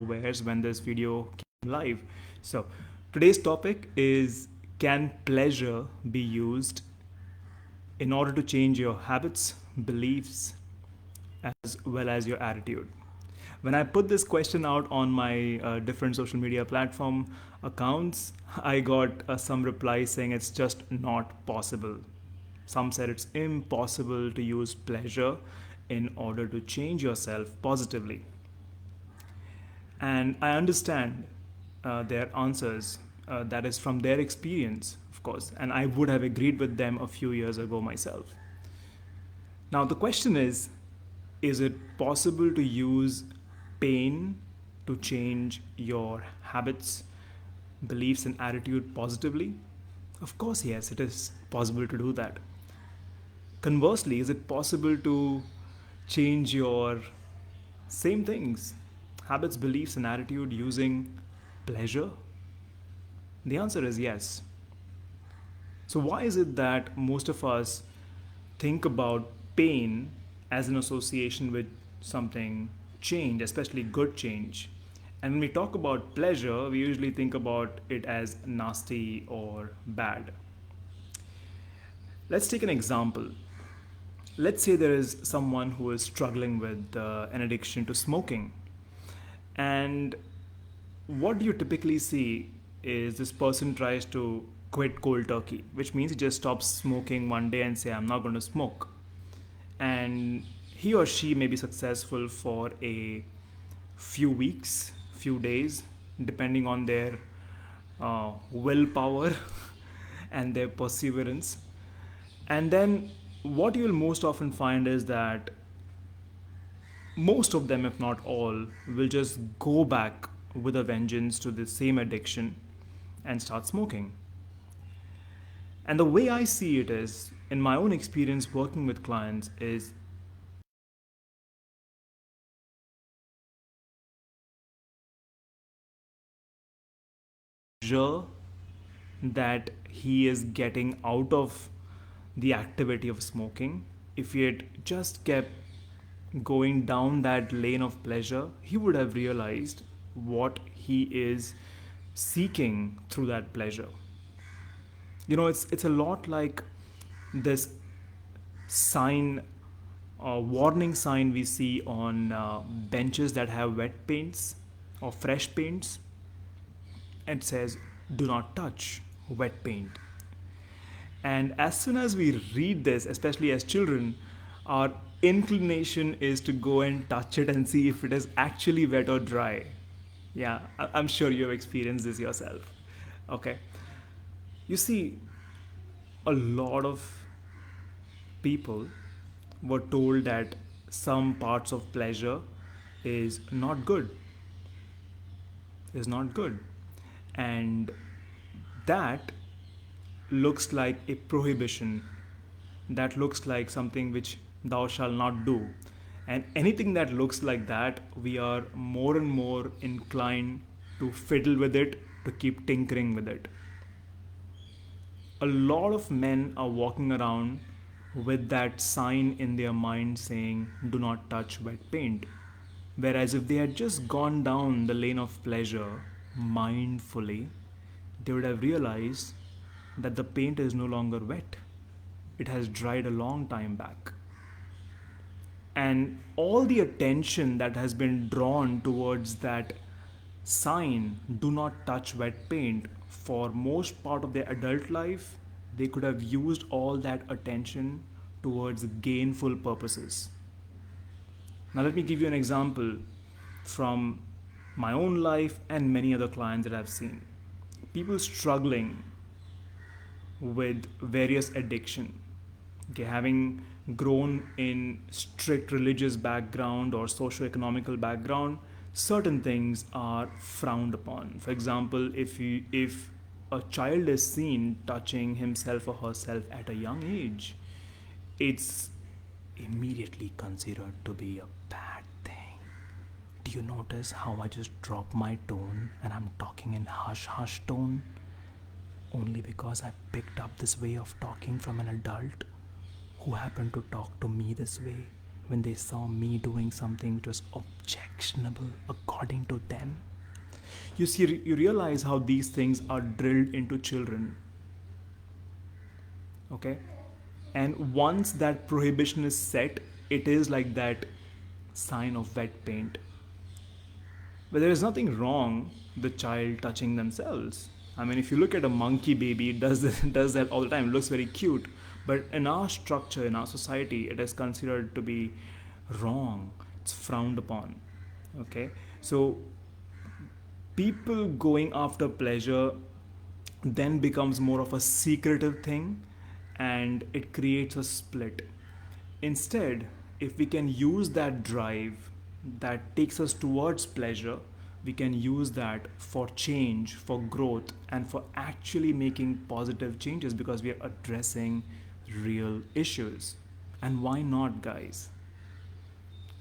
where's when this video came live. So, today's topic is, can pleasure be used in order to change your habits, beliefs, as well as your attitude? When I put this question out on my different social media platform accounts, I got some replies saying it's just not possible. Some said it's impossible to use pleasure in order to change yourself positively. And I understand their answers. That is from their experience, of course, and I would have agreed with them a few years ago myself. Now, the question is it possible to use pain to change your habits, beliefs, and attitude positively? Of course, yes, it is possible to do that. Conversely, is it possible to change your same things, habits, beliefs, and attitude using pleasure? The answer is yes. So, why is it that most of us think about pain as an association with something change, especially good change? And when we talk about pleasure, we usually think about it as nasty or bad. Let's take an example. Let's say there is someone who is struggling with an addiction to smoking. And what you typically see is this person tries to quit cold turkey, which means he just stops smoking one day and say, I'm not going to smoke. And he or she may be successful for a few weeks, few days, depending on their willpower and their perseverance. And then what you will most often find is that most of them, if not all, will just go back with a vengeance to the same addiction and start smoking. And the way I see it is, in my own experience working with clients, is pleasure that he is getting out of the activity of smoking. If he had just kept going down that lane of pleasure, he would have realized what he is seeking through that pleasure. It's a lot like this sign, warning sign we see on benches that have wet paints or fresh paints. It says, "Do not touch wet paint." And as soon as we read this, especially as children, our inclination is to go and touch it and see if it is actually wet or dry. Yeah, I'm sure you have experienced this yourself. Okay. You see, a lot of people were told that some parts of pleasure is not good, is not good. And that looks like a prohibition, that looks like something which thou shalt not do. And anything that looks like that, we are more and more inclined to fiddle with it, to keep tinkering with it. A lot of men are walking around with that sign in their mind saying, "Do not touch wet paint." Whereas if they had just gone down the lane of pleasure mindfully, they would have realized that the paint is no longer wet. It has dried a long time back. And all the attention that has been drawn towards that sign, "do not touch wet paint," for most part of their adult life, they could have used all that attention towards gainful purposes. Now, let me give you an example from my own life and many other clients that I've seen. People struggling with various addiction, okay, having grown in strict religious background or socio-economical background, certain things are frowned upon. For example, if a child is seen touching himself or herself at a young age, it's immediately considered to be a bad thing. Do you notice how I just drop my tone and I'm talking in hush hush tone? Only because I picked up this way of talking from an adult who happened to talk to me this way when they saw me doing something which was objectionable according to them. You see, you realize how these things are drilled into children. Okay? And once that prohibition is set, it is like that sign of wet paint. But there is nothing wrong with the child touching themselves. I mean, if you look at a monkey baby, it does this, does that all the time. It looks very cute. But in our structure, in our society, it is considered to be wrong. It's frowned upon. Okay? So people going after pleasure then becomes more of a secretive thing, and it creates a split. Instead, if we can use that drive that takes us towards pleasure, we can use that for change, for growth, and for actually making positive changes because we are addressing real issues. And why not, guys?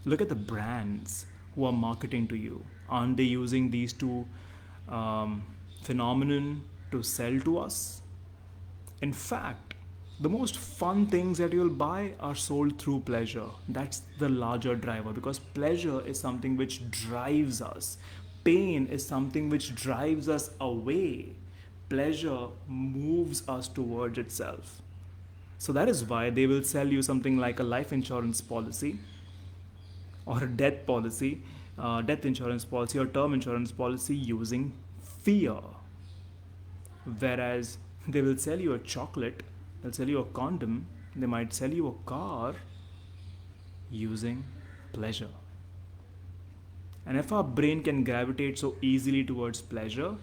Look at the brands who are marketing to you. Aren't they using these two phenomenon to sell to us? In fact, the most fun things that you'll buy are sold through pleasure. That's the larger driver because pleasure is something which drives us. Pain is something which drives us away. Pleasure moves us towards itself. So that is why they will sell you something like a life insurance policy or a death insurance policy or term insurance policy using fear. Whereas they will sell you a chocolate, they'll sell you a condom, they might sell you a car using pleasure. And if our brain can gravitate so easily towards pleasure,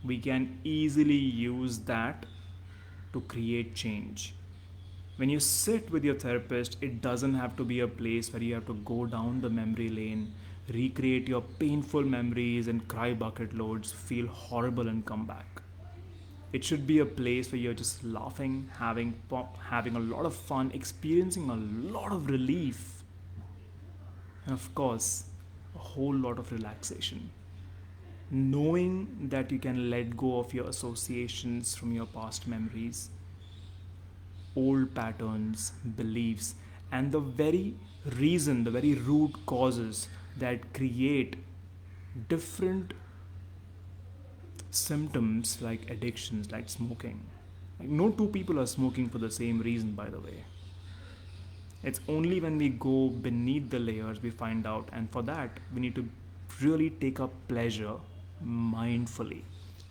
we can easily use that to create change. When you sit with your therapist, it doesn't have to be a place where you have to go down the memory lane, recreate your painful memories and cry bucket loads, feel horrible and come back. It should be a place where you're just laughing, having a lot of fun, experiencing a lot of relief, and of course, a whole lot of relaxation. Knowing that you can let go of your associations from your past memories, old patterns, beliefs, and the very reason, the very root causes that create different symptoms like addictions, like smoking. Like no two people are smoking for the same reason, by the way. It's only when we go beneath the layers we find out, and for that, we need to really take up pleasure mindfully.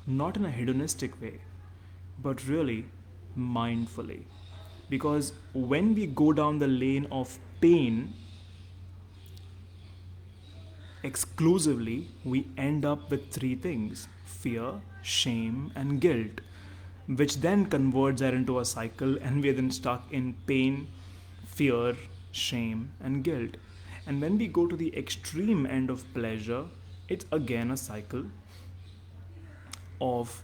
Not in a hedonistic way, but really mindfully. Because when we go down the lane of pain exclusively, we end up with three things: fear, shame, and guilt, which then converts that into a cycle, and we are then stuck in pain, fear, shame, and guilt. And when we go to the extreme end of pleasure, it's again a cycle of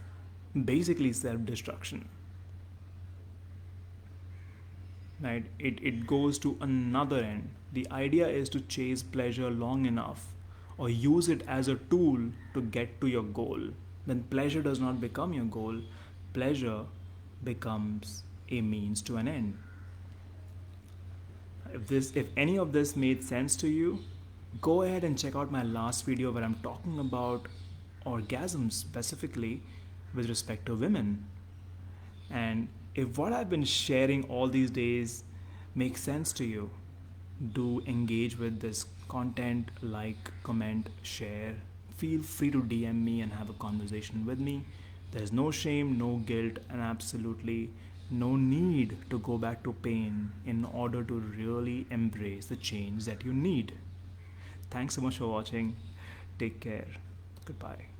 basically self destruction. Right? It goes to another end. The idea is to chase pleasure long enough or use it as a tool to get to your goal. Then pleasure does not become your goal, pleasure becomes a means to an end. If any of this made sense to you, go ahead and check out my last video where I'm talking about orgasms specifically with respect to women. And if what I've been sharing all these days makes sense to you, do engage with this content, like, comment, share. Feel free to DM me and have a conversation with me. There's no shame, no guilt, and absolutely no need to go back to pain in order to really embrace the change that you need. Thanks so much for watching. Take care. Goodbye.